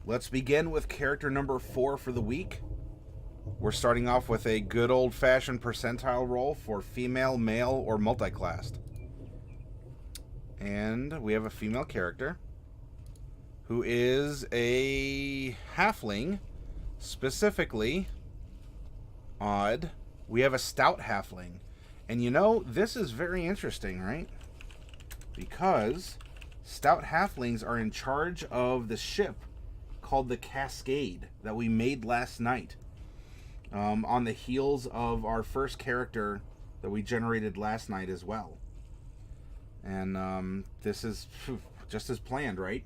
Let's begin with character number 4 for the week. We're starting off with a good old-fashioned percentile roll for female, male, or multi-classed. And we have a female character who is a halfling, specifically odd. We have a stout halfling. And you know, this is very interesting, right? Because stout halflings are in charge of the ship called the Cascade that we made last night. On the heels of our first character that we generated last night as well. And this is just as planned, right?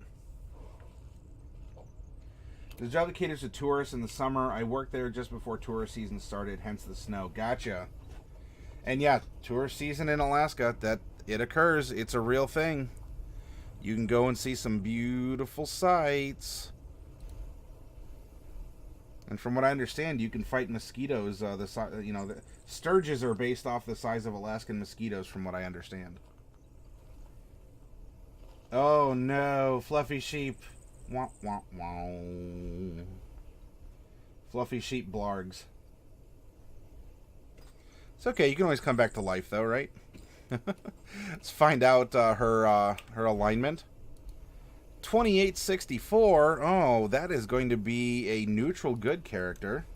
The job that caters to tourists in the summer. I worked there just before tourist season started, hence the snow. Gotcha. And yeah, tourist season in Alaska, that it occurs. It's a real thing. You can go and see some beautiful sights. And from what I understand, you can fight mosquitoes. The sturges are based off the size of Alaskan mosquitoes, from what I understand. Oh no, fluffy sheep. Wah, wah, wah. Fluffy sheep blargs. It's okay, you can always come back to life though, right? Let's find out her alignment. 2864. Oh, that is going to be a neutral good character.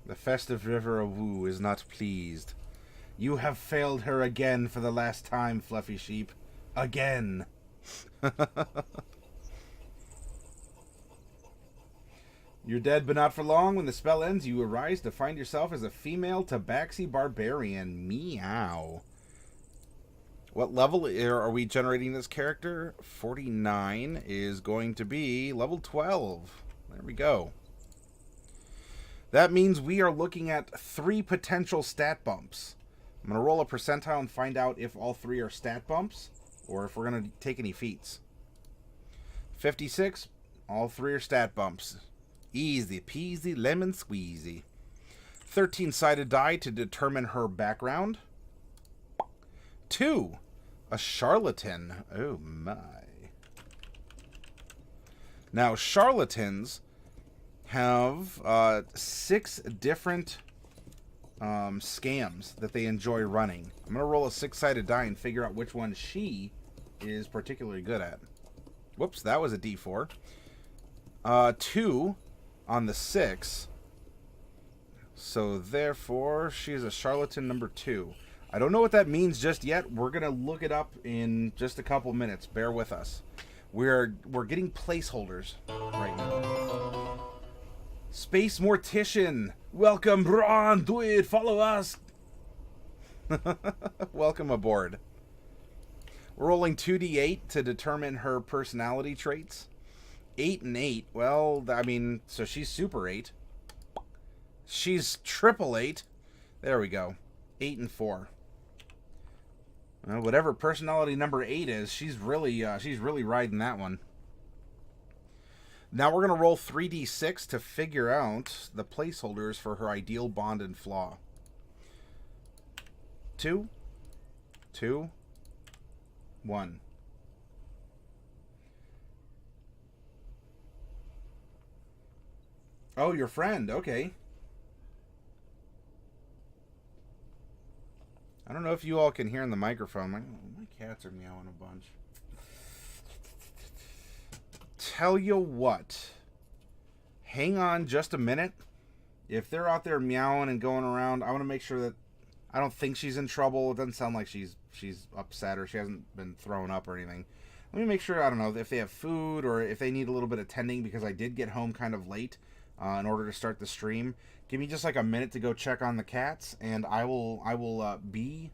The festive river of Wu is not pleased. You have failed her again for the last time, fluffy sheep. Again. You're dead, but not for long. When the spell ends, you arise to find yourself as a female tabaxi barbarian. Meow. What level are we generating this character? 49 is going to be level 12. There we go. That means we are looking at 3 potential stat bumps. I'm going to roll a percentile and find out if all 3 are stat bumps or if we're going to take any feats. 56, all 3 are stat bumps. Easy peasy lemon squeezy. 13-sided die to determine her background. 2, a charlatan. Oh my. Now, charlatans have 6 different scams that they enjoy running. I'm going to roll a 6-sided die and figure out which one she is particularly good at. Whoops, that was a D4. 2 on the 6. So therefore, she's a charlatan number 2. I don't know what that means just yet. We're going to look it up in just a couple minutes. Bear with us. We're getting placeholders right now. Space Mortician. Welcome, Braun. Do it. Follow us. Welcome aboard. We're rolling 2d8 to determine her personality traits. 8 and 8. Well, I mean, so she's super 8. She's triple 8. There we go. 8 and 4. Well, whatever personality number 8 is, she's really riding that one. Now we're going to roll 3d6 to figure out the placeholders for her ideal bond and flaw. 2, 2, 1. Oh, your friend. Okay. I don't know if you all can hear in the microphone. My cats are meowing a bunch. Tell you what. Hang on just a minute. If they're out there meowing and going around, I want to make sure that I don't think she's in trouble. It doesn't sound like she's upset or she hasn't been thrown up or anything. Let me make sure, I don't know, if they have food or if they need a little bit of tending, because I did get home kind of late in order to start the stream. Give me just like a minute to go check on the cats, and I will BRB.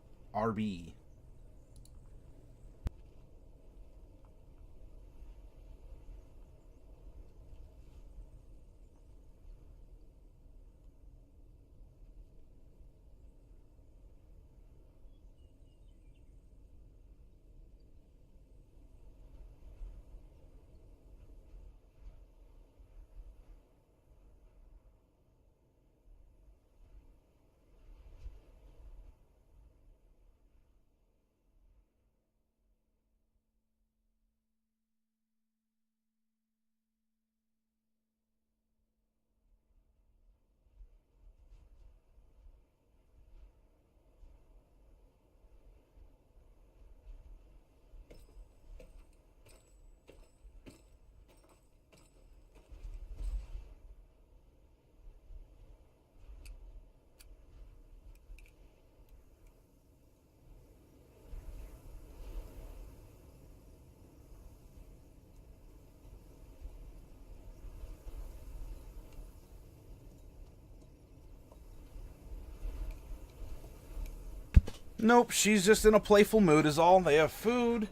Nope, she's just in a playful mood is all. They have food.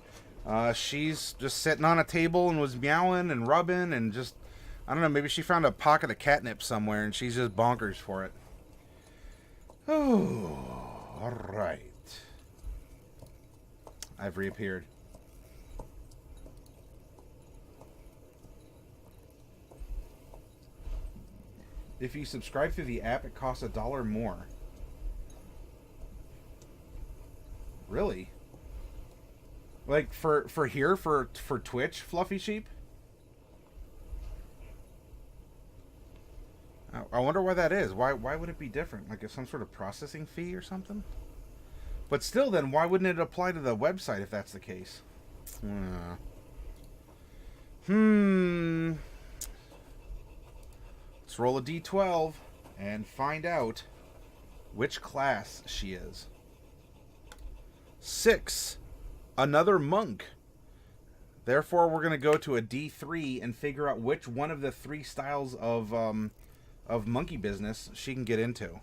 She's just sitting on a table and was meowing and rubbing and just, I don't know, maybe she found a pocket of catnip somewhere and she's just bonkers for it. Oh, all right. I've reappeared. If you subscribe through the app, it costs $1 more. Really? Like for here for Twitch, Fluffy Sheep? I wonder why that is. Why would it be different? Like some sort of processing fee or something? But still, then why wouldn't it apply to the website if that's the case? Let's roll a d12 and find out which class she is. 6. Another monk. Therefore, we're going to go to a d3 and figure out which one of the 3 styles of monkey business she can get into.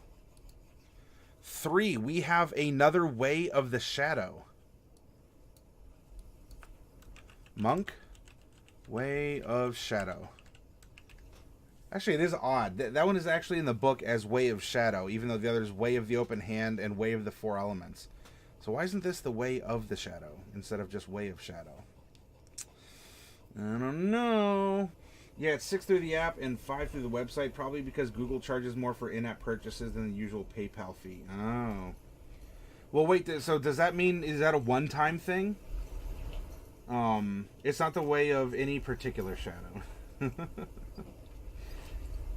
3. We have another way of the shadow. Monk, way of shadow. Actually, it is odd. That one is actually in the book as way of shadow, even though the other is way of the open hand and way of the 4 elements. So why isn't this the way of the shadow instead of just way of shadow? I don't know. Yeah, it's 6 through the app and 5 through the website, probably because Google charges more for in-app purchases than the usual PayPal fee. Oh. Well, wait, so does that mean, is that a one-time thing? It's not the way of any particular shadow.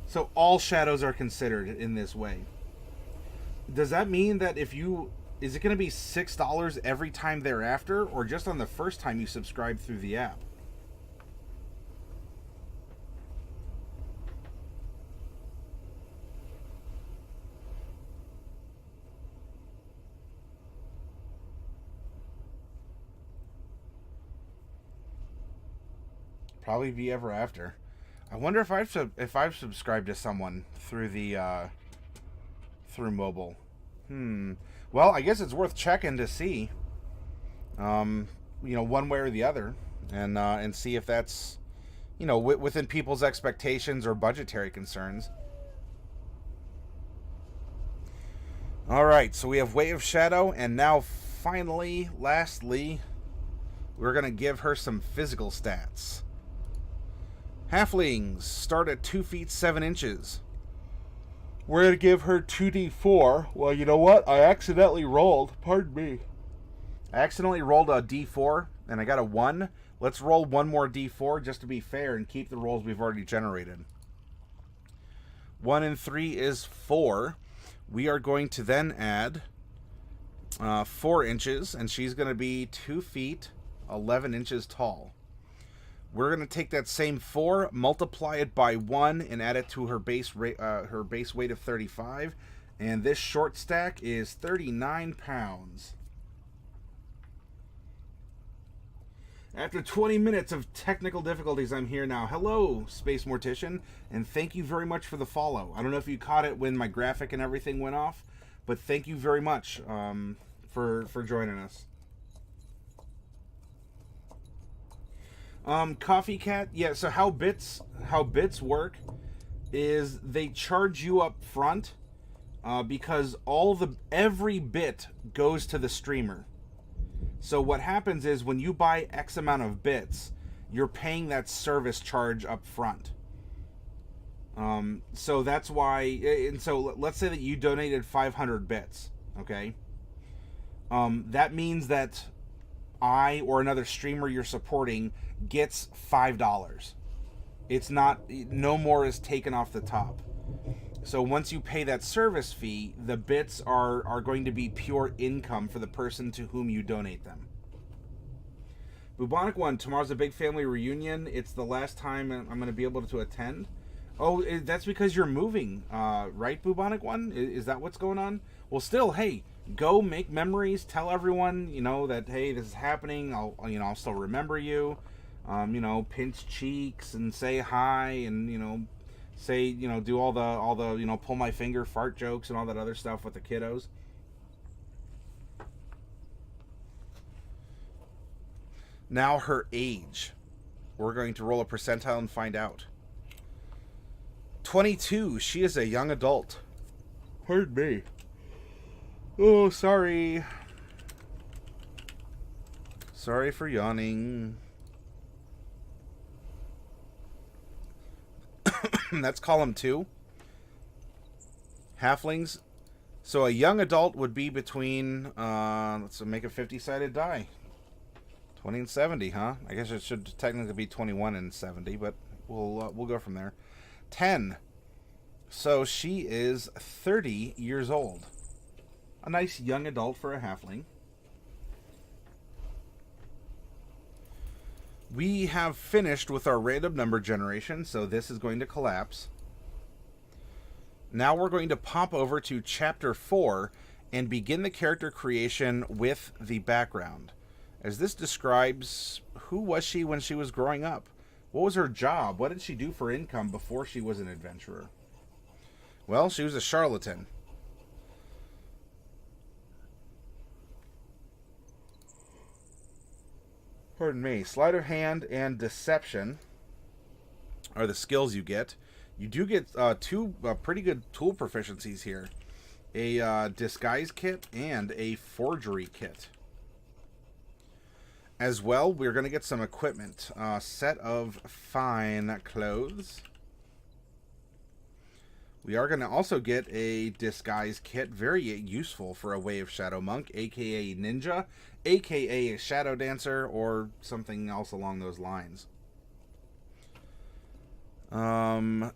So all shadows are considered in this way. Does that mean that if you... Is it going to be $6 every time thereafter, or just on the first time you subscribe through the app? Probably be ever after. I wonder if I've subscribed to someone through the through mobile. Well, I guess it's worth checking to see. You know, one way or the other, and see if that's, you know, within people's expectations or budgetary concerns. All right, so we have Way of Shadow, and now finally, lastly, we're gonna give her some physical stats. Halflings start at 2 feet 7 inches. We're going to give her 2d4. Well, you know what? I accidentally rolled. Pardon me. I accidentally rolled a d4, and I got a 1. Let's roll one more d4 just to be fair and keep the rolls we've already generated. 1 and 3 is 4. We are going to then add 4 inches, and she's going to be 2 feet 11 inches tall. We're going to take that same 4, multiply it by 1, and add it to her base weight of 35. And this short stack is 39 pounds. After 20 minutes of technical difficulties, I'm here now. Hello, Space Mortician, and thank you very much for the follow. I don't know if you caught it when my graphic and everything went off, but thank you very much for joining us. Coffee Cat, yeah, so how bits work is they charge you up front because every bit goes to the streamer. So what happens is when you buy X amount of bits, you're paying that service charge up front. So that's why, and so let's say that you donated 500 bits, okay? That means that I or another streamer you're supporting gets $5. It's not, no more is taken off the top. So once you pay that service fee, the bits are going to be pure income for the person to whom you donate them. Bubonic One, tomorrow's a big family reunion. It's the last time I'm going to be able to attend. Oh, that's because you're moving, right, Bubonic One? Is that what's going on? Well, still, hey, go make memories. Tell everyone, you know, that, hey, this is happening. I'll still remember you. You know, pinch cheeks and say hi, and, you know, say, you know, do all the, you know, pull my finger fart jokes and all that other stuff with the kiddos. Now her age. We're going to roll a percentile and find out. 22. She is a young adult. Pardon me. Oh, sorry. Sorry for yawning. That's column 2. Halflings. So a young adult would be between, let's make a 50-sided die. 20 and 70, huh? I guess it should technically be 21 and 70, but we'll go from there. 10. So she is 30 years old. A nice young adult for a halfling. We have finished with our random number generation, so this is going to collapse. Now we're going to pop over to Chapter 4 and begin the character creation with the background, as this describes who was she when she was growing up. What was her job? What did she do for income before she was an adventurer? Well, she was a charlatan. Pardon me. Sleight of hand and deception are the skills you get. You do get two pretty good tool proficiencies here. A disguise kit and a forgery kit. As well, we're going to get some equipment. Set of fine clothes. We are going to also get a disguise kit, very useful for a Way of Shadow Monk, aka Ninja, aka a Shadow Dancer, or something else along those lines.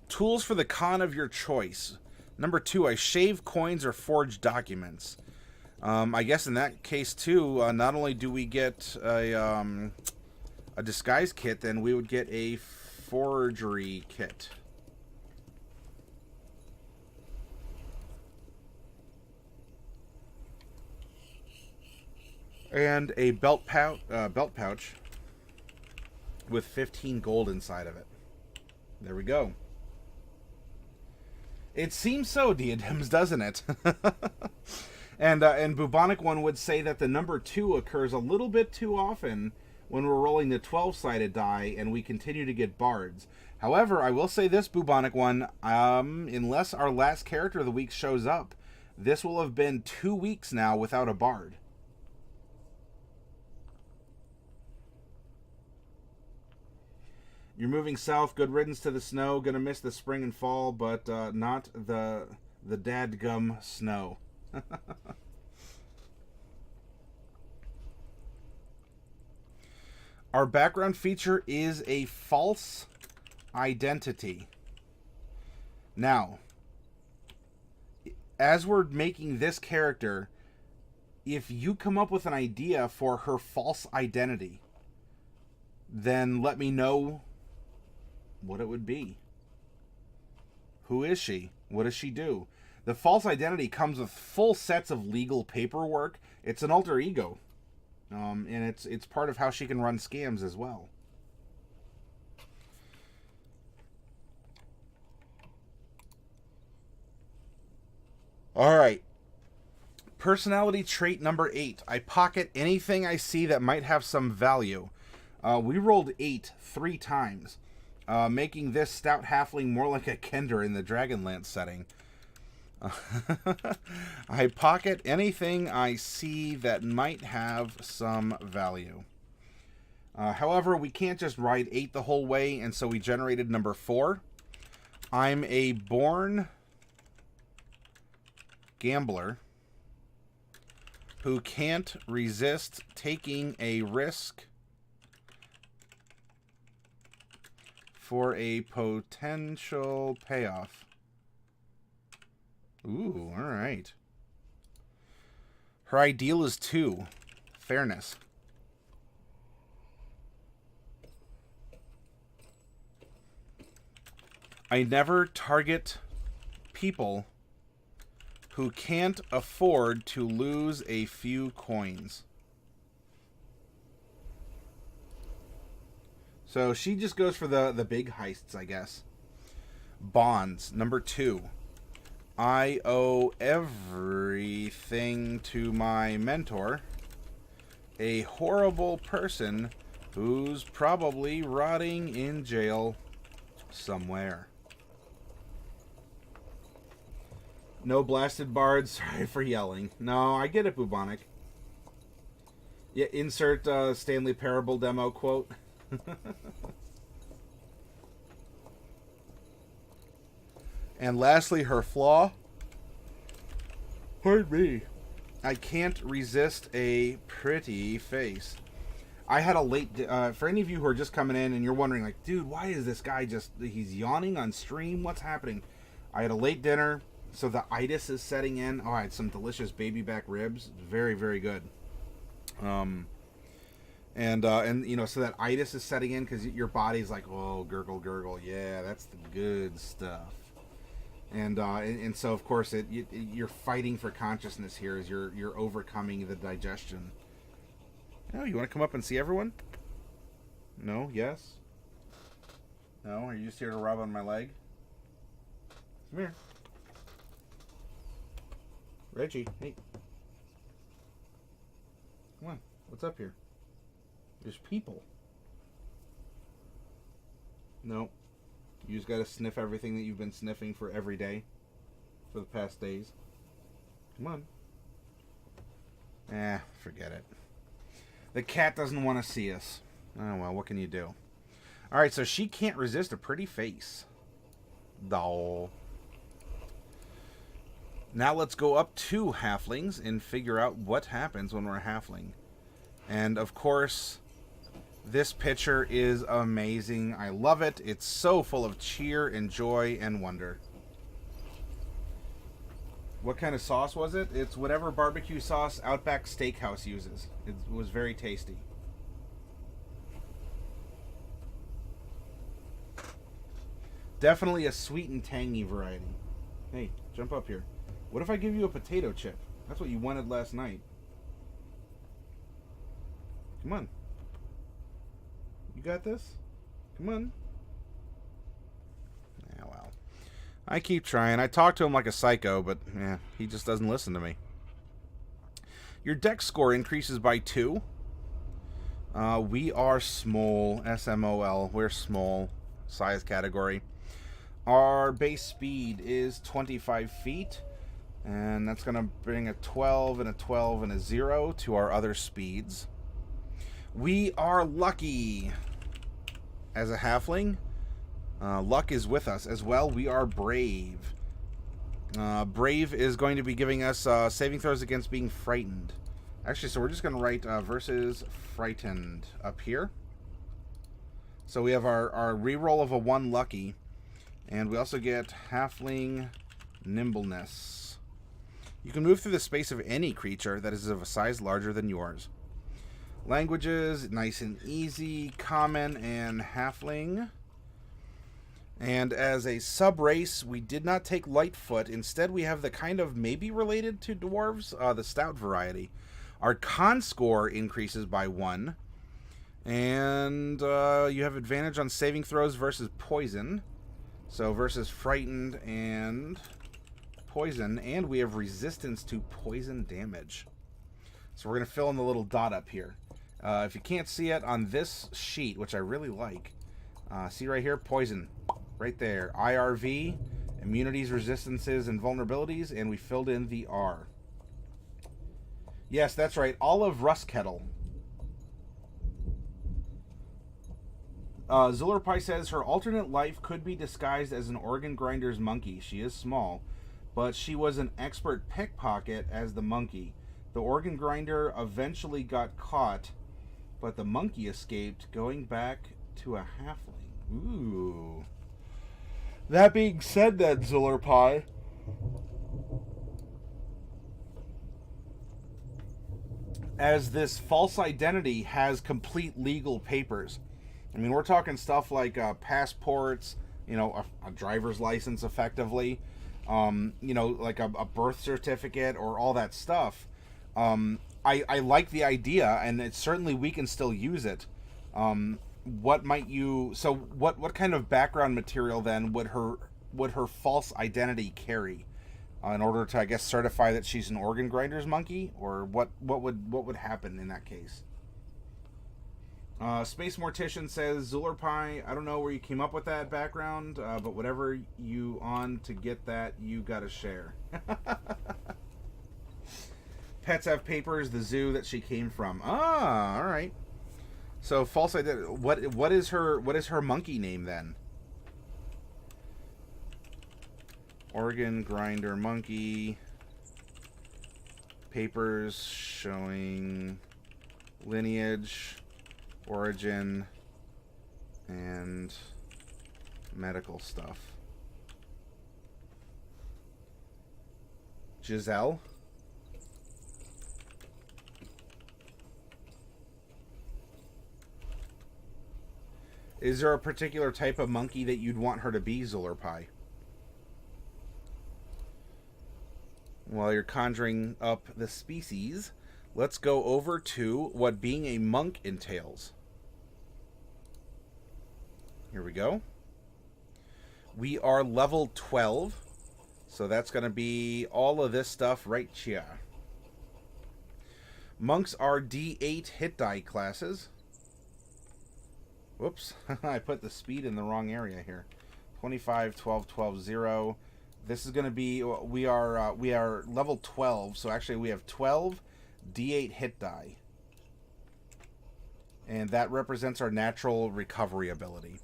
Tools for the con of your choice. Number 2, I shave coins or forge documents. I guess in that case too, not only do we get a disguise kit, then we would get a forgery kit. And a belt pouch with 15 gold inside of it. There we go. It seems so, Diadems, doesn't it? And Bubonic One would say that the number 2 occurs a little bit too often when we're rolling the 12-sided die and we continue to get bards. However, I will say this, Bubonic One, unless our last character of the week shows up, this will have been 2 weeks now without a bard. You're moving south. Good riddance to the snow. Gonna miss the spring and fall, but not the dadgum snow. Our background feature is a false identity. Now, as we're making this character, if you come up with an idea for her false identity, then let me know what it would be. Who is she? What does she do? The false identity comes with full sets of legal paperwork. It's an alter ego. And it's part of how she can run scams as well. Alright. Personality trait number 8. I pocket anything I see that might have some value. We rolled 8 3 times. Making this Stout Halfling more like a Kender in the Dragonlance setting. I pocket anything I see that might have some value. However, we can't just ride 8 the whole way, and so we generated number 4. I'm a born gambler who can't resist taking a risk for a potential payoff. Ooh, all right. Her ideal is 2. Fairness. I never target people who can't afford to lose a few coins. So she just goes for the big heists, I guess. Bonds, number 2. I owe everything to my mentor, a horrible person who's probably rotting in jail somewhere. No blasted bards. Sorry for yelling. No, I get it, Bubonic. Yeah, insert Stanley Parable demo quote. And lastly, her flaw. Pardon me. I can't resist a pretty face. I had a late... for any of you who are just coming in and you're wondering, like, dude, why is this guy just... He's yawning on stream? What's happening? I had a late dinner, so the itis is setting in. Oh, I had some delicious baby back ribs. Very, very good. And you know, so that itis is setting in because your body's like, oh, gurgle, gurgle. Yeah, that's the good stuff. And so, of course, you're fighting for consciousness here as you're overcoming the digestion. Oh, you want to come up and see everyone? No? Yes? No? Are you just here to rub on my leg? Come here. Reggie, hey. Come on. What's up here? There's people. No. You just gotta sniff everything that you've been sniffing for every day. For the past days. Come on. Forget it. The cat doesn't want to see us. Oh, well, what can you do? Alright, so she can't resist a pretty face. Doll. Now let's go up to halflings and figure out what happens when we're a halfling. And, of course, this picture is amazing. I love it. It's so full of cheer and joy and wonder. What kind of sauce was it? It's whatever barbecue sauce Outback Steakhouse uses. It was very tasty. Definitely a sweet and tangy variety. Hey, jump up here. What if I give you a potato chip? That's what you wanted last night. Come on. You got this? Come on. Yeah, well. I keep trying. I talk to him like a psycho, but he just doesn't listen to me. Your dex score increases by 2. We are small. SMOL. We're small. Size category. Our base speed is 25 feet. And that's going to bring a 12 and a 12 and a 0 to our other speeds. We are lucky. As a halfling, luck is with us as well. We are brave. Brave is going to be giving us saving throws against being frightened. Actually, so we're just going to write versus frightened up here. So we have our reroll of a 1 lucky. And we also get halfling nimbleness. You can move through the space of any creature that is of a size larger than yours. Languages, nice and easy, common and halfling. And as a sub-race, we did not take Lightfoot. Instead, we have the kind of maybe related to dwarves, the stout variety. Our con score increases by 1. And you have advantage on saving throws versus poison. So versus frightened and poison. And we have resistance to poison damage. So we're going to fill in the little dot up here. If you can't see it on this sheet, which I really like, see right here, poison, right there. IRV, immunities, resistances, and vulnerabilities, and we filled in the R. Yes, that's right, Olive Rustkettle. Zulurpai says her alternate life could be disguised as an organ grinder's monkey. She is small, but she was an expert pickpocket as the monkey. The organ grinder eventually got caught, but the monkey escaped, going back to a halfling. Ooh. That being said then, Zulurpai, as this false identity has complete legal papers. I mean, we're talking stuff like passports, you know, a driver's license effectively, you know, like a birth certificate or all that stuff. I like the idea, and it's certainly we can still use it. What might you... So what kind of background material then would her false identity carry in order to, I guess, certify that she's an organ grinder's monkey? Or what would happen in that case? Space Mortician says, Zulerpie, I don't know where you came up with that background, but whatever you on to get that, you gotta share. Pets Have Papers, the zoo that she came from. Ah, all right. So false identity. What is her monkey name then? Organ grinder monkey. Papers showing lineage, origin, and medical stuff. Giselle? Is there a particular type of monkey that you'd want her to be, Zulerpie? While you're conjuring up the species, let's go over to what being a monk entails. Here we go. We are level 12, so that's going to be all of this stuff right here. Monks are D8 hit die classes. Whoops, I put the speed in the wrong area here. 25, 12, 12, 0. This is going to be, we are level 12, so actually we have 12 D8 hit die. And that represents our natural recovery ability.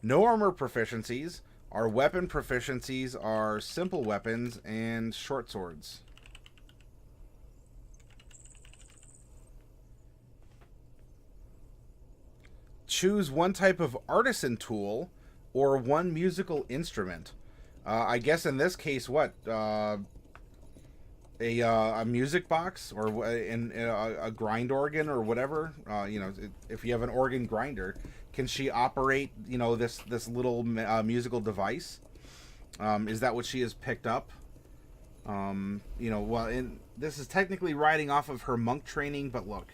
No armor proficiencies. Our weapon proficiencies are simple weapons and short swords. Choose one type of artisan tool or one musical instrument. I guess in this case, what? A music box or a grind organ or whatever. If you have an organ grinder, can she operate, this little musical device? Is that what she has picked up? This is technically riding off of her monk training, but look.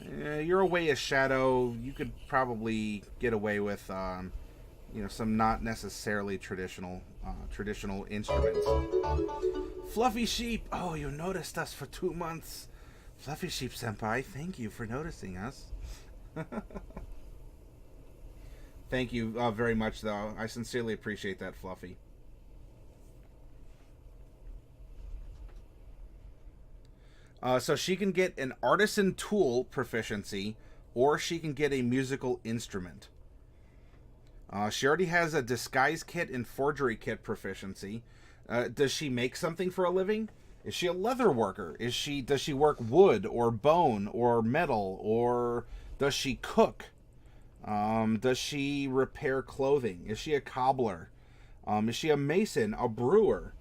You're away as Shadow. You could probably get away with, some not necessarily traditional instruments. Fluffy Sheep. Oh, you noticed us for 2 months. Fluffy Sheep Senpai, thank you for noticing us. Thank you very much, though. I sincerely appreciate that, Fluffy. So she can get an artisan tool proficiency, or she can get a musical instrument. She already has a disguise kit and forgery kit proficiency. Does she make something for a living? Is she a leather worker? Does she work wood or bone or metal, or does she cook? Does she repair clothing? Is she a cobbler? Is she a mason, a brewer?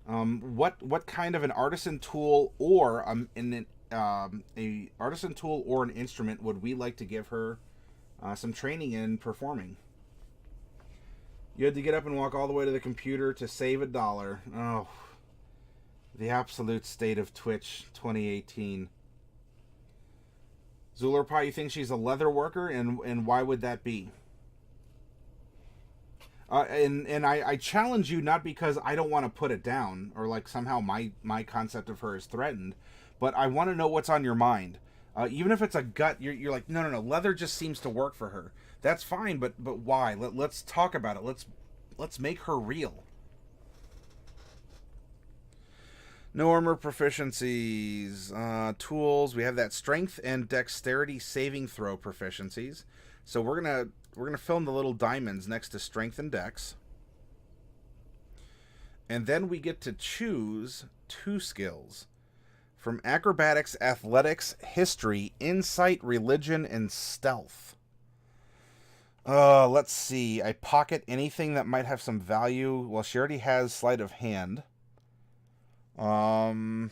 What kind of an artisan tool or a artisan tool or an instrument would we like to give her some training in performing? You had to get up and walk all the way to the computer to save $1. Oh, the absolute state of Twitch 2018. Zulerpie, you think she's a leather worker, and why would that be? And I challenge you, not because I don't want to put it down or like somehow my concept of her is threatened, but I want to know what's on your mind. Even if it's a gut, you're like, no, leather just seems to work for her. That's fine, but why? Let's talk about it. Let's make her real. No armor proficiencies, tools. We have that strength and dexterity saving throw proficiencies. So we're gonna fill in the little diamonds next to strength and dex. And then we get to choose 2 skills from acrobatics, athletics, history, insight, religion, and stealth. Let's see. I pocket anything that might have some value. Well, she already has sleight of hand. I'm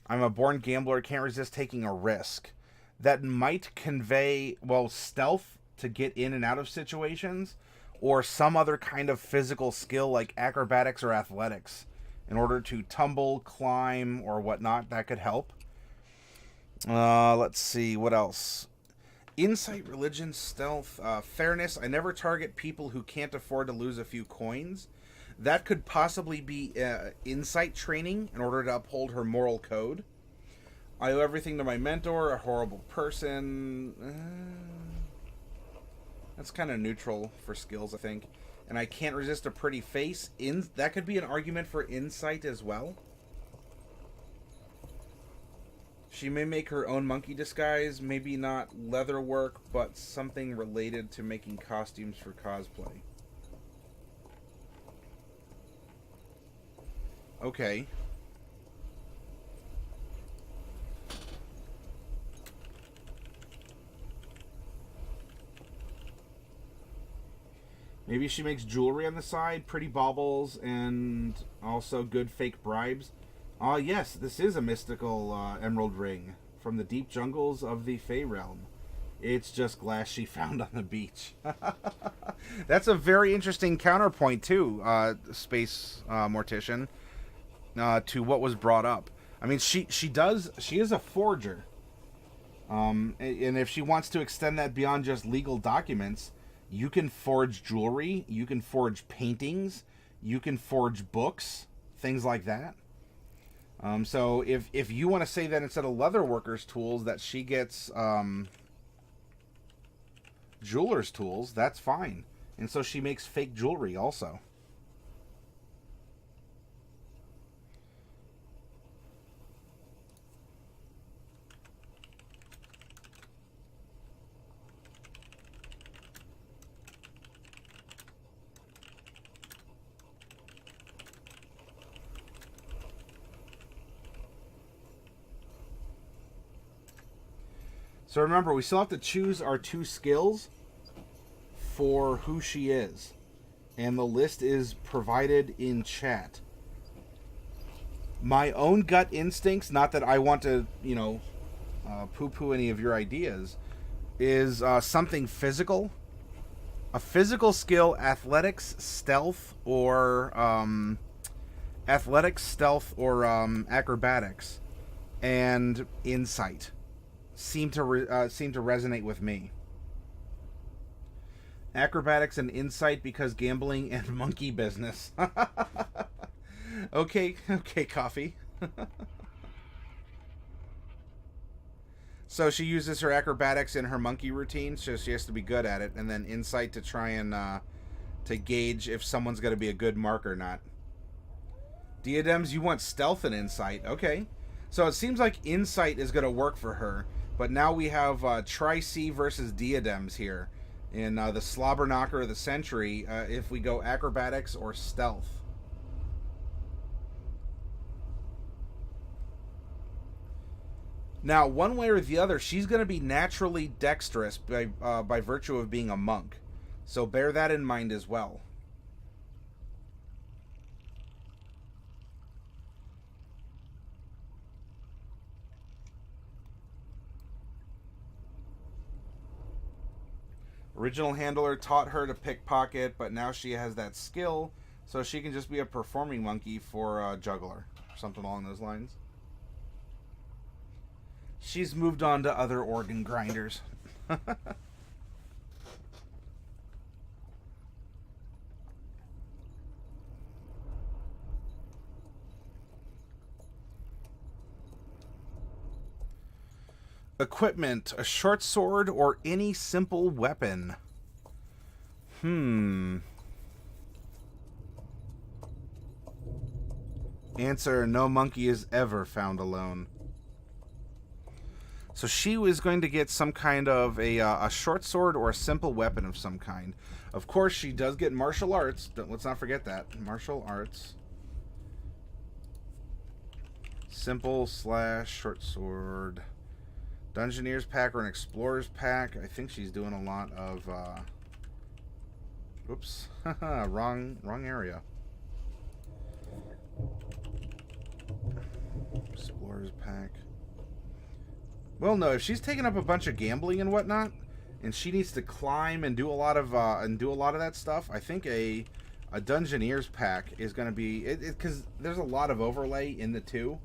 a born gambler. Can't resist taking a risk. That might convey, stealth to get in and out of situations, or some other kind of physical skill like acrobatics or athletics in order to tumble, climb, or whatnot. That could help. Let's see, what else? Insight, religion, stealth, fairness. I never target people who can't afford to lose a few coins. That could possibly be insight training in order to uphold her moral code. I owe everything to my mentor, a horrible person. That's kind of neutral for skills, I think. And I can't resist a pretty face. That could be an argument for insight as well. She may make her own monkey disguise, maybe not leather work, but something related to making costumes for cosplay. Okay. Maybe she makes jewelry on the side, pretty baubles, and also good fake bribes. Ah, yes, this is a mystical emerald ring from the deep jungles of the Fey realm. It's just glass she found on the beach. That's a very interesting counterpoint, too, Space Mortician, to what was brought up. I mean, she is a forger. And if she wants to extend that beyond just legal documents, you can forge jewelry, you can forge paintings, you can forge books, things like that. So if you want to say that instead of leather workers' tools that she gets jeweler's tools, that's fine. And so she makes fake jewelry also. So remember, we still have to choose our 2 skills for who she is. And the list is provided in chat. My own gut instincts, not that I want to, poo-poo any of your ideas, is something physical. A physical skill, athletics, stealth, or acrobatics, and insight. Seem to resonate with me. Acrobatics and insight because gambling and monkey business. Okay, coffee. So she uses her acrobatics in her monkey routine, so she has to be good at it, and then insight to try and to gauge if someone's going to be a good mark or not. Diadems, you want stealth and insight. Okay. So it seems like insight is going to work for her. But now we have Tri-C versus Diadems here in the Slobber Knocker of the Century, if we go acrobatics or stealth. Now, one way or the other, she's going to be naturally dexterous by virtue of being a monk. So bear that in mind as well. Original handler taught her to pickpocket, but now she has that skill, so she can just be a performing monkey for a juggler. Something along those lines. She's moved on to other organ grinders. Equipment, a short sword or any simple weapon. Answer, no monkey is ever found alone. So she was going to get some kind of a short sword or a simple weapon of some kind. Of course, she does get martial arts. Let's not forget that. Martial arts. Simple / short sword. Dungeoneer's pack or an explorer's pack. I think she's doing a lot of oops. wrong area. Explorer's pack. Well, no, if she's taking up a bunch of gambling and whatnot, and she needs to climb and do a lot of that stuff, I think a Dungeoneer's pack is going to be because there's a lot of overlay in the two.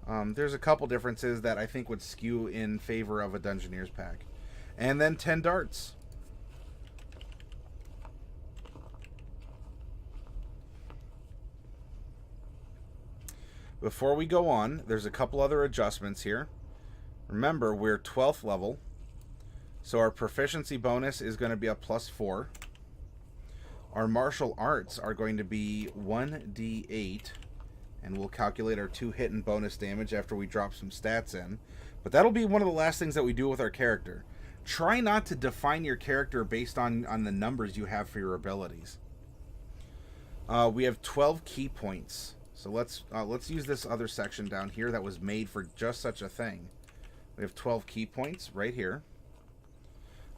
There's a couple differences that I think would skew in favor of a Dungeoneer's pack. And then 10 darts. Before we go on, there's a couple other adjustments here. Remember, we're 12th level, so our proficiency bonus is going to be a +4. Our martial arts are going to be 1d8, and we'll calculate our 2 hit and bonus damage after we drop some stats in. But that'll be one of the last things that we do with our character. Try not to define your character based on the numbers you have for your abilities. We have 12 key points. So let's use this other section down here that was made for just such a thing. We have 12 key points right here.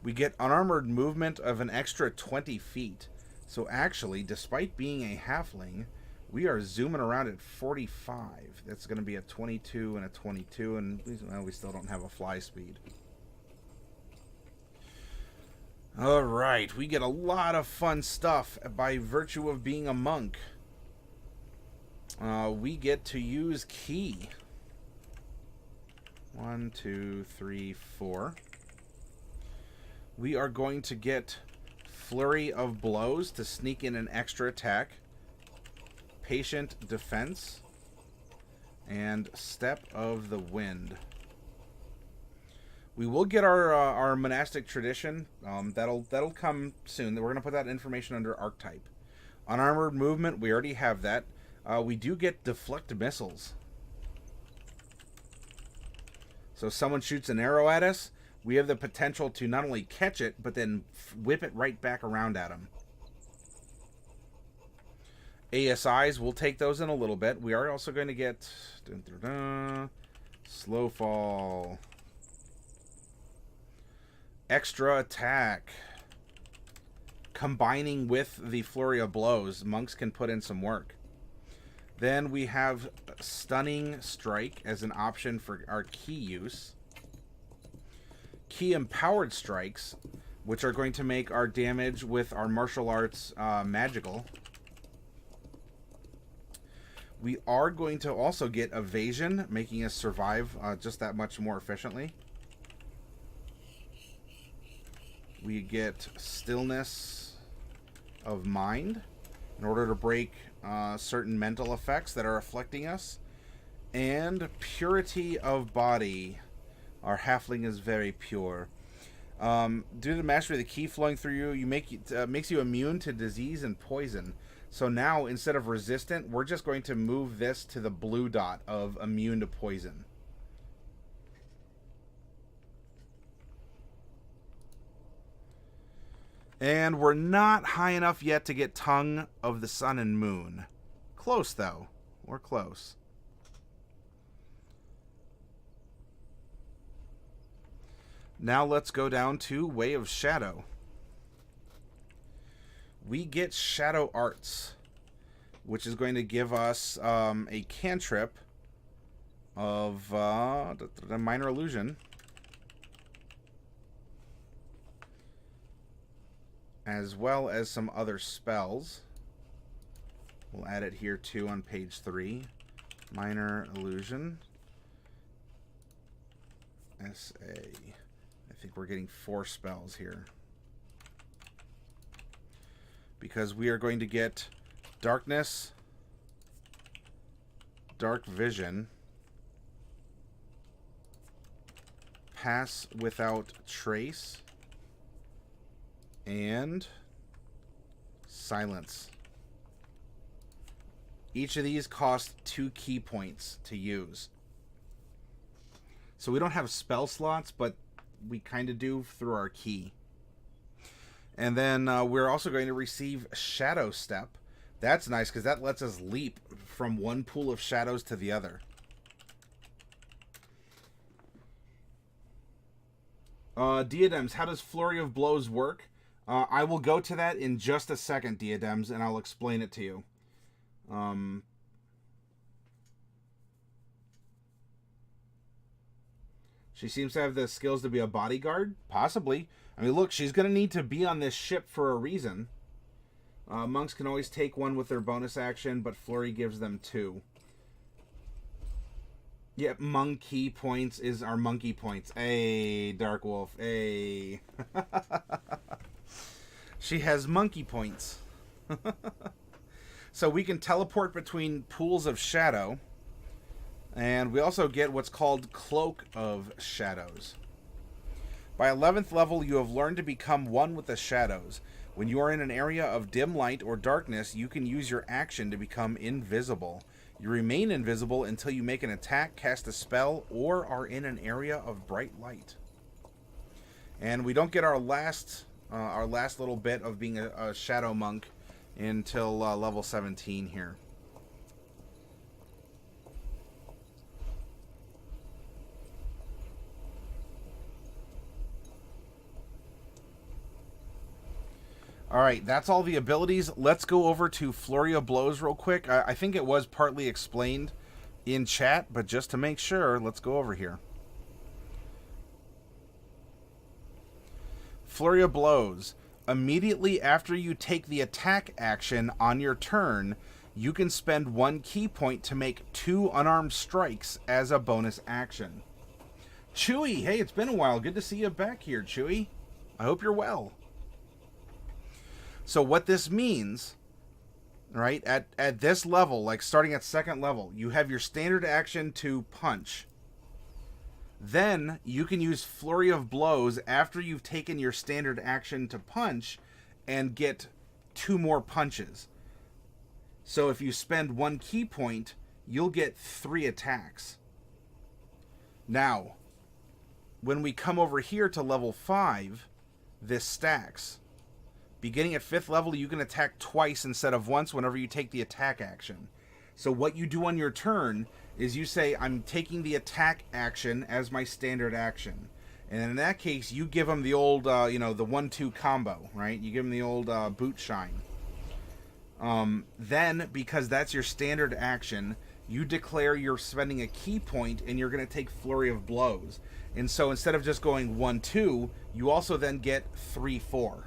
We get unarmored movement of an extra 20 feet. So actually, despite being a halfling, we are zooming around at 45. That's going to be a 22 and a 22, and well, we still don't have a fly speed. Alright, we get a lot of fun stuff by virtue of being a monk. We get to use key. 1, 2, 3, 4. We are going to get Flurry of Blows to sneak in an extra attack, Patient Defense, and Step of the Wind. We will get our monastic tradition. That'll come soon. We're going to put that information under archetype. Unarmored movement, we already have that. We do get deflect missiles. So if someone shoots an arrow at us, we have the potential to not only catch it, but then whip it right back around at them. ASIs, we'll take those in a little bit. We are also going to get slow fall. Extra attack. Combining with the flurry of blows, monks can put in some work. Then we have stunning strike as an option for our key use. Key empowered strikes, which are going to make our damage with our martial arts magical. We are going to also get evasion, making us survive just that much more efficiently. We get stillness of mind in order to break certain mental effects that are afflicting us. And purity of body. Our halfling is very pure. Due to the mastery of the key flowing through you, makes you immune to disease and poison. So now, instead of resistant, we're just going to move this to the blue dot of immune to poison. And we're not high enough yet to get Tongue of the Sun and Moon. Close, though. We're close. Now let's go down to Way of Shadow. We get Shadow Arts, which is going to give us a cantrip of Minor Illusion, as well as some other spells. We'll add it here too on page 3. Minor Illusion. SA. I think we're getting 4 spells here. Because we are going to get Darkness, Dark Vision, Pass Without Trace, and Silence. Each of these cost 2 key points to use. So we don't have spell slots, but we kind of do through our key. And then we're also going to receive Shadow Step. That's nice because that lets us leap from one pool of shadows to the other. Diadems, how does Flurry of Blows work? I will go to that in just a second, Diadems, and I'll explain it to you. She seems to have the skills to be a bodyguard? Possibly. I mean, look, she's going to need to be on this ship for a reason. Monks can always take one with their bonus action, but Flurry gives them 2. Yep, monkey points is our monkey points. Hey, Dark Wolf. Hey. She has monkey points. So we can teleport between pools of shadow. And we also get what's called Cloak of Shadows. By 11th level, you have learned to become one with the shadows. When you are in an area of dim light or darkness, you can use your action to become invisible. You remain invisible until you make an attack, cast a spell, or are in an area of bright light. And we don't get our last little bit of being a shadow monk until level 17 here. Alright, that's all the abilities. Let's go over to Flurry of Blows real quick. I think it was partly explained in chat, but just to make sure, let's go over here. Flurry of Blows. Immediately after you take the attack action on your turn, you can spend 1 key point to make 2 unarmed strikes as a bonus action. Chewy, hey, it's been a while. Good to see you back here, Chewy. I hope you're well. So what this means, right, at this level, like starting at 2nd level, you have your standard action to punch. Then you can use Flurry of Blows after you've taken your standard action to punch and get 2 more punches. So if you spend 1 key point, you'll get 3 attacks. Now, when we come over here to level 5, this stacks. Beginning at 5th level, you can attack twice instead of once whenever you take the attack action. So what you do on your turn is you say, I'm taking the attack action as my standard action. And in that case, you give them the old, the 1-2 combo, right? You give them the old boot shine. Then, because that's your standard action, you declare you're spending a key point and you're going to take Flurry of Blows. And so instead of just going 1-2, you also then get 3-4.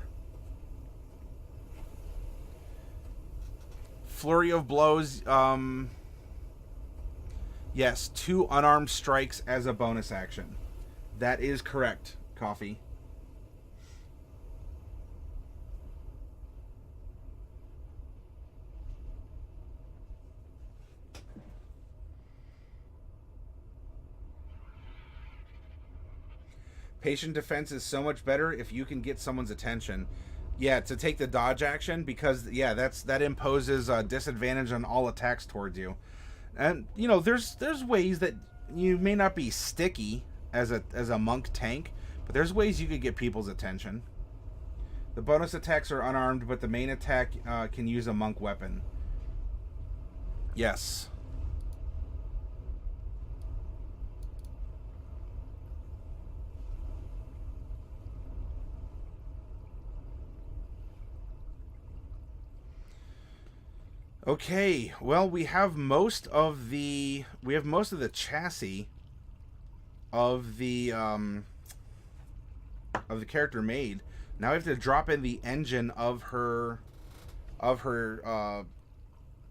Flurry of Blows, yes, 2 unarmed strikes as a bonus action. That is correct, Coffee. Patient defense is so much better if you can get someone's attention. Yeah, to take the dodge action, because yeah, that imposes a disadvantage on all attacks towards you. And there's ways that you may not be sticky as a monk tank, but there's ways you could get people's attention. The bonus attacks are unarmed, but the main attack can use a monk weapon. Yes. Okay, well, we have most of the chassis of the character made. Now we have to drop in the engine of her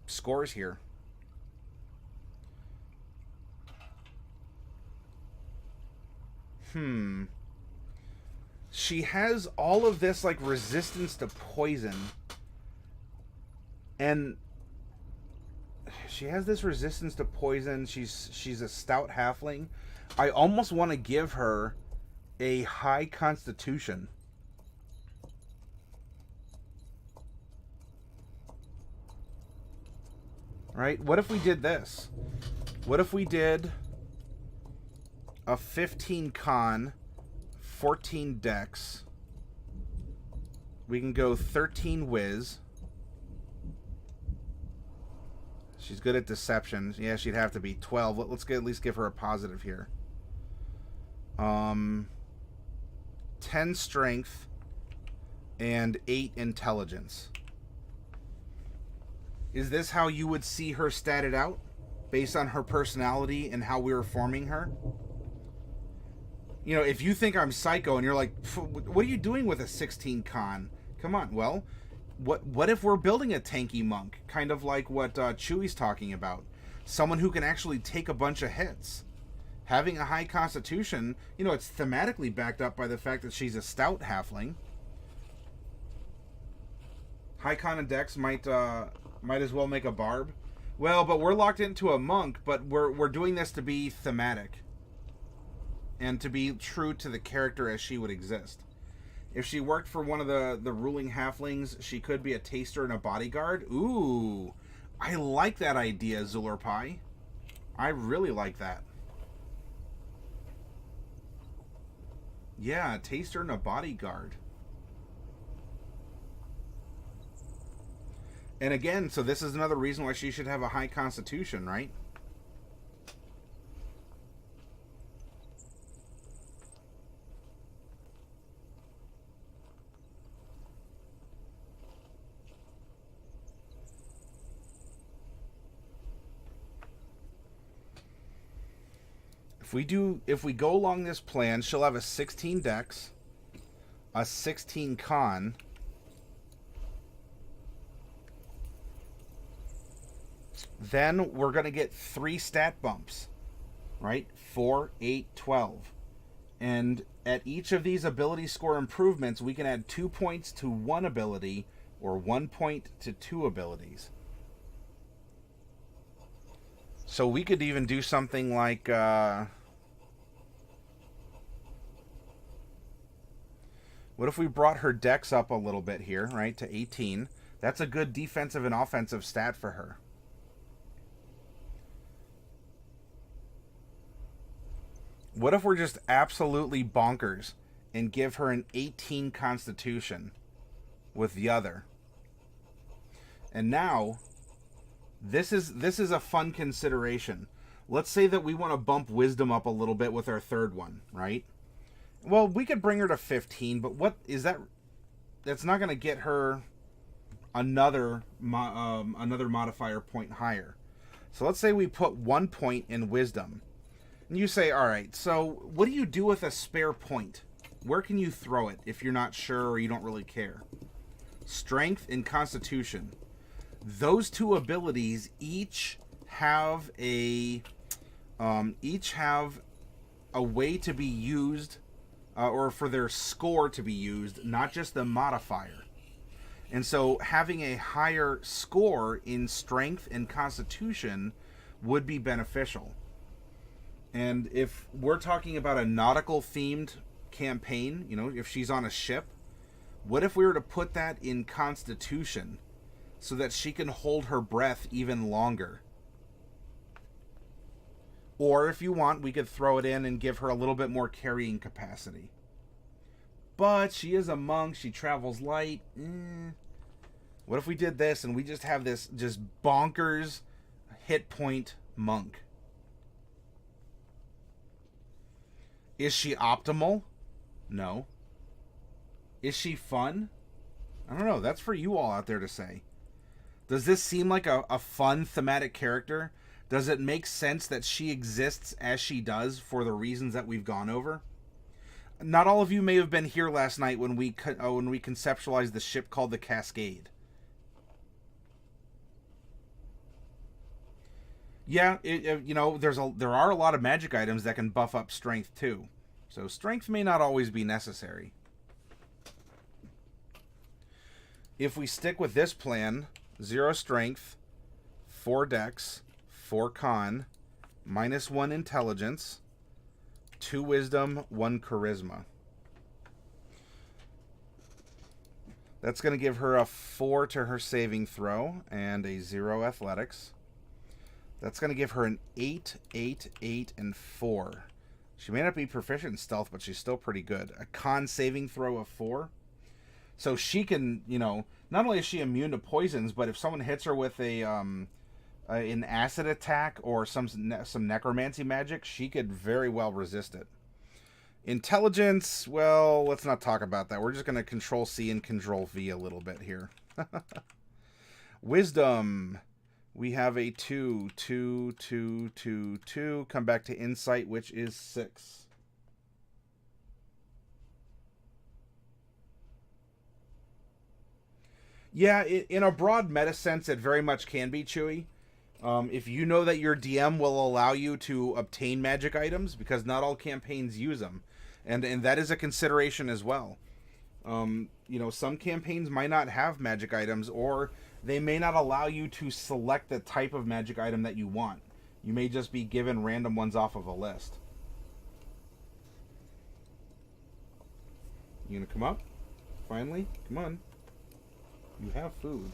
scores here. She has all of this like resistance to poison. And she has this resistance to poison. She's a stout halfling. I almost want to give her a high constitution. Right? What if we did this? What if we did a 15 con, 14 dex. We can go 13 whiz. She's good at deception. Yeah, she'd have to be 12. Let's at least give her a positive here. 10 strength and 8 intelligence. Is this how you would see her statted out? Based on her personality and how we were forming her? You know, if you think I'm psycho and you're like, what are you doing with a 16 con? Come on, well, what if we're building a tanky monk? Kind of like what Chewy's talking about. Someone who can actually take a bunch of hits. Having a high constitution, you know, it's thematically backed up by the fact that she's a stout halfling. High con and dex might as well make a barb. Well, but we're locked into a monk, but we're doing this to be thematic. And to be true to the character as she would exist. If she worked for one of the ruling halflings, she could be a taster and a bodyguard. Ooh, I like that idea, Zulurpai. I really like that. Yeah, a taster and a bodyguard. And again, so this is another reason why she should have a high constitution, right? If we go along this plan, she'll have a 16 dex, a 16 con, then we're going to get 3 stat bumps, right? 4, 8, 12. And at each of these ability score improvements, we can add 2 points to one ability or 1 point to 2 abilities. So we could even do something like... what if we brought her dex up a little bit here, right, to 18? That's a good defensive and offensive stat for her. What if we're just absolutely bonkers and give her an 18 constitution with the other? And now, this is a fun consideration. Let's say that we want to bump wisdom up a little bit with our third one, right? Well, we could bring her to 15, but what is that? That's not going to get her another modifier point higher. So let's say we put 1 point in wisdom. And you say, all right, so what do you do with a spare point? Where can you throw it if you're not sure or you don't really care? Strength and Constitution. Those two abilities each have a way to be used, or for their score to be used, not just the modifier. And so having a higher score in Strength and Constitution would be beneficial. And if we're talking about a nautical themed campaign, you know, if she's on a ship, what if we were to put that in Constitution so that she can hold her breath even longer? Or if you want, we could throw it in and give her a little bit more carrying capacity. But she is a monk, she travels light. What if we did this and we just have this just bonkers hit point monk? Is she optimal? No. Is she fun? I don't know. That's for you all out there to say. Does this seem like a fun thematic character? Does it make sense that she exists as she does for the reasons that we've gone over? Not all of you may have been here last night when we conceptualized the ship called the Cascade. Yeah, you know, there are a lot of magic items that can buff up strength too. So strength may not always be necessary. If we stick with this plan, 0 strength, 4 dex, 4 con, -1 intelligence, 2 wisdom, 1 charisma. That's going to give her a 4 to her saving throw and a 0 athletics. That's going to give her an 8, 8, 8, and 4. She may not be proficient in stealth, but she's still pretty good. A con saving throw of 4. So she can, you know, not only is she immune to poisons, but if someone hits her with an acid attack or some necromancy magic, she could very well resist it. Intelligence, well, let's not talk about that. We're just going to Control C and Control V a little bit here. Wisdom. We have a 2, 2, 2, 2, 2. Come back to Insight, which is 6. Yeah, in a broad meta sense, it very much can be Chewy. If you know that your DM will allow you to obtain magic items, because not all campaigns use them. And that is a consideration as well. You know, some campaigns might not have magic items, or they may not allow you to select the type of magic item that you want. You may just be given random ones off of a list. You gonna come up? Finally? Come on. You have food.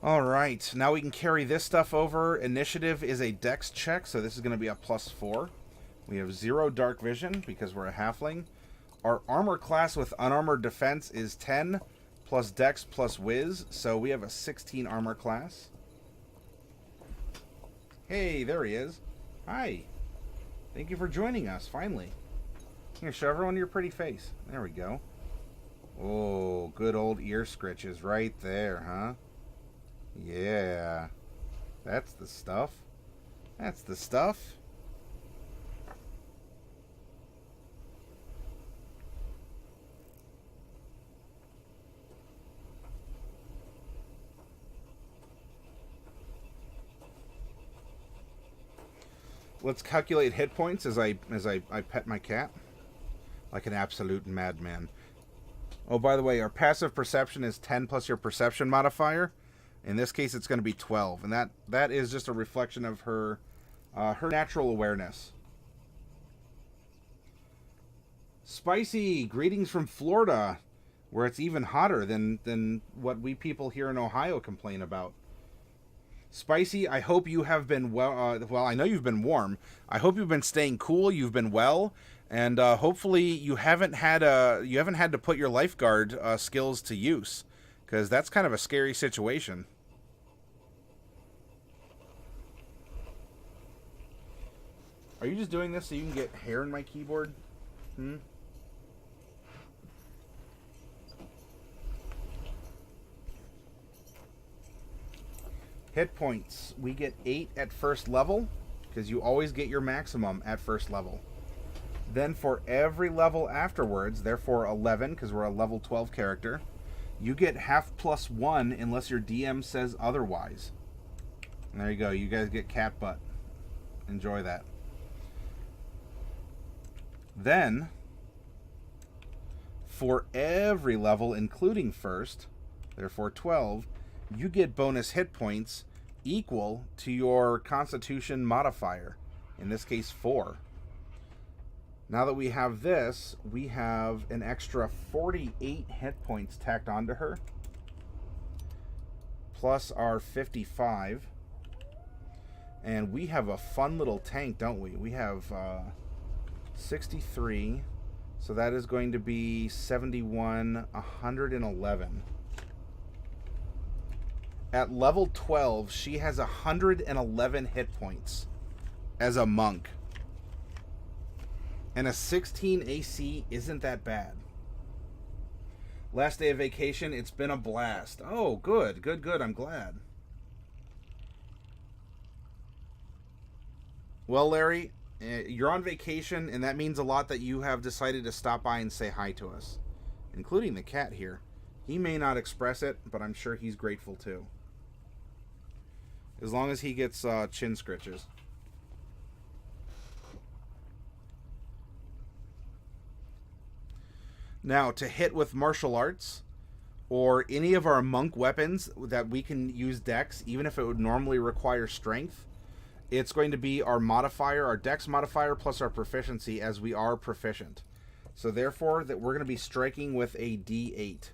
Alright, now we can carry this stuff over. Initiative is a dex check, so this is going to be a +4. We have 0 dark vision because we're a halfling. Our armor class with unarmored defense is 10 plus dex plus whiz, so we have a 16 armor class. Hey, there he is. Hi. Thank you for joining us, finally. Here, show everyone your pretty face. There we go. Oh, good old ear scritches right there, huh? Yeah. That's the stuff. That's the stuff. Let's calculate hit points as I pet my cat like an absolute madman. Oh, by the way, our passive perception is 10 plus your perception modifier. In this case, it's going to be 12, and that is just a reflection of her natural awareness. Spicy, greetings from Florida, where it's even hotter than what we people here in Ohio complain about. Spicy, I hope you have been well. Well, I know you've been warm. I hope you've been staying cool. You've been well, and hopefully you haven't had to put your lifeguard skills to use, because that's kind of a scary situation. Are you just doing this so you can get hair in my keyboard? Hit points. We get 8 at first level, because you always get your maximum at first level. Then for every level afterwards, therefore 11, because we're a level 12 character, you get half plus 1 unless your DM says otherwise. And there you go. You guys get cat butt. Enjoy that. Then, for every level, including first, therefore 12, you get bonus hit points equal to your Constitution modifier. In this case, 4. Now that we have this, we have an extra 48 hit points tacked onto her, plus our 55. And we have a fun little tank, don't we? We have 63, so that is going to be 71, 111. At level 12, she has 111 hit points as a monk. And a 16 AC isn't that bad. Last day of vacation, it's been a blast. Oh, good, good, good, I'm glad. Well, Larry, you're on vacation, and that means a lot that you have decided to stop by and say hi to us, including the cat here. He may not express it, but I'm sure he's grateful too. As long as he gets chin scritches. Now, to hit with martial arts, or any of our monk weapons that we can use dex, even if it would normally require strength, it's going to be our modifier, our dex modifier, plus our proficiency, as we are proficient. So therefore, that we're going to be striking with a D8.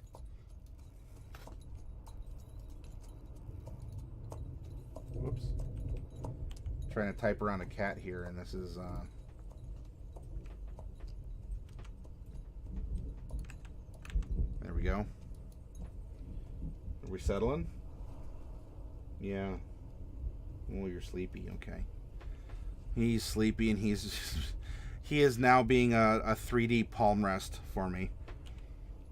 Whoops. Trying to type around a cat here, and this is there we go. Are we settling? Yeah. Oh, you're sleepy. Okay. He's sleepy, and he is now being a 3D palm rest for me.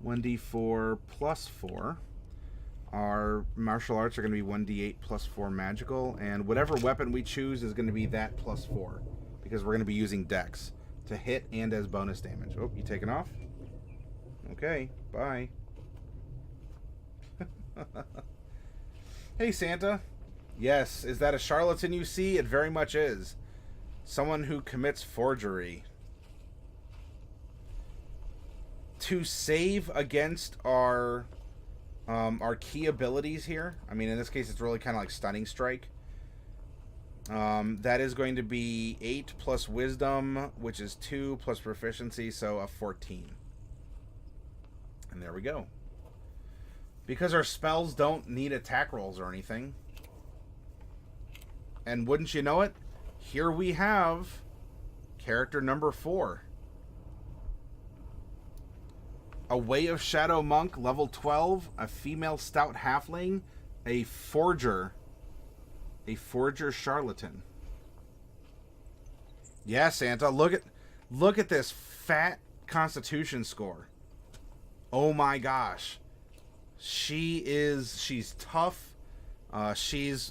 1d4 plus 4. Our martial arts are going to be 1d8 plus 4 magical, and whatever weapon we choose is going to be that plus 4, because we're going to be using dex to hit and as bonus damage. Oh, you taking off? Okay, bye. Hey, Santa. Yes, is that a charlatan you see? It very much is. Someone who commits forgery. To save against our key abilities here, I mean, in this case, it's really kind of like Stunning Strike. That is going to be 8 plus Wisdom, which is 2 plus Proficiency, so a 14. And there we go. Because our spells don't need attack rolls or anything. And wouldn't you know it, here we have character number 4. A Way of Shadow Monk, level 12, a female Stout Halfling, a Forger Charlatan. Yeah, Santa, look at this fat Constitution score. Oh my gosh. She's tough. She's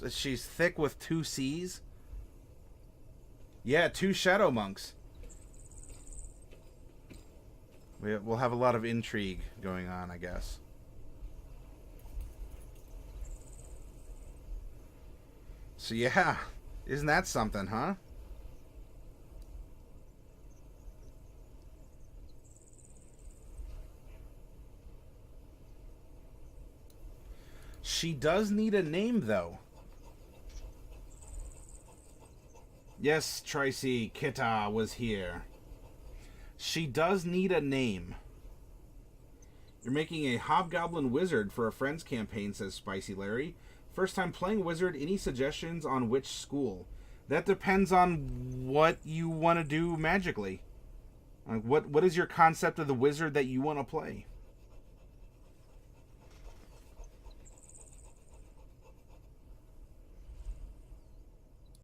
thick with 2 C's. Yeah, 2 Shadow Monks. We'll have a lot of intrigue going on, I guess. So yeah, isn't that something, huh? She does need a name, though. Yes, Tracy, Kitta was here. She does need a name. You're making a Hobgoblin Wizard for a Friends campaign, says Spicy Larry. First time playing Wizard, any suggestions on which school? That depends on what you want to do magically. What is your concept of the Wizard that you want to play?